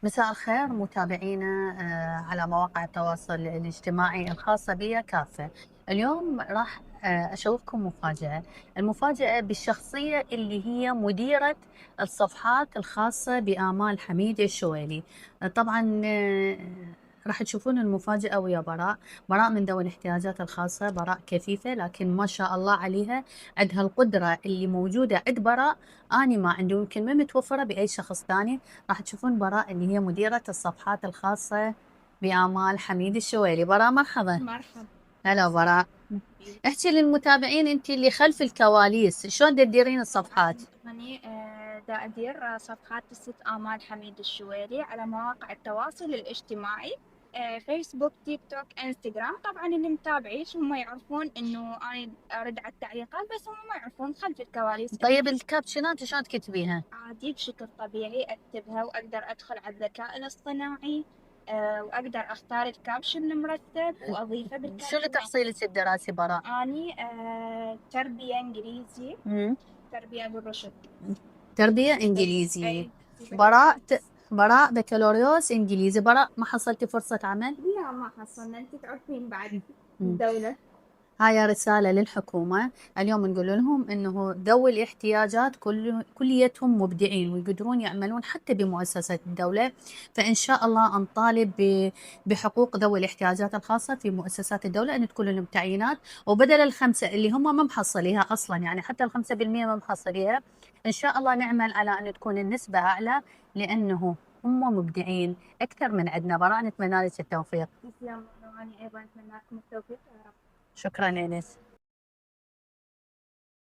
مساء الخير متابعينا على مواقع التواصل الاجتماعي الخاصة بي كافة. اليوم راح أشوفكم مفاجأة. المفاجأة بالشخصية اللي هي مديرة الصفحات الخاصة بآمال حميد الشويلي. طبعا راح تشوفون المفاجأة ويا براء. براء من ذوي الاحتياجات الخاصة، براء كفيفة لكن ما شاء الله عليها، عندها القدرة اللي موجودة عند براء أني ما عندي، يمكن ما متوفرة بأي شخص ثاني. راح تشوفون براء اللي هي مديرة الصفحات الخاصة بآمال حميد الشويلي. براء مرحبا. مرحبا. هلا براء. بيك. احكي للمتابعين انت اللي خلف الكواليس شلون تديرين الصفحات. طبعا أني دا أدير صفحات قصة آمال حميد الشويلي على مواقع التواصل الاجتماعي، فيسبوك، تيك توك، انستغرام. طبعا اللي متابعيش هم يعرفون انه انا ارد على التعليقات، بس هم ما يعرفون خلف الكواليس انه طيب الكابشنات شلون تكتبيها؟ عادي بشكل طبيعي اكتبها، واقدر ادخل على الذكاء الاصطناعي، واقدر اختار الكابشن المرتب واضيفه شنو بالكابشن. تحصيلك الدراسي براء؟ اني تربية انجليزي، مم. تربية بالرشد. تربية اي انجليزي. اي في براء بكالوريوس. براء بكالوريوس انجليزي. براء ما حصلتي فرصة عمل؟ لا ما حصلنا، انت تعرفين بعد مم. الدولة. هاي رسالة للحكومة. اليوم نقول لهم إنه ذوي الاحتياجات كليتهم مبدعين ويقدرون يعملون حتى بمؤسسة الدولة. فإن شاء الله نطالب بحقوق ذوي الاحتياجات الخاصة في مؤسسات الدولة، أن تكون لهم تعيينات، وبدل الخمسة اللي هم ما محصليها أصلا، يعني حتى ال5% ما محصليها. إن شاء الله نعمل على أن تكون النسبة أعلى، لأنه هم مبدعين أكثر من عندنا. براء نتمنى لك التوفيق. تسلم، وأنا أيضا أتمنى لكم التوفيق يا رب. شكرا إنس.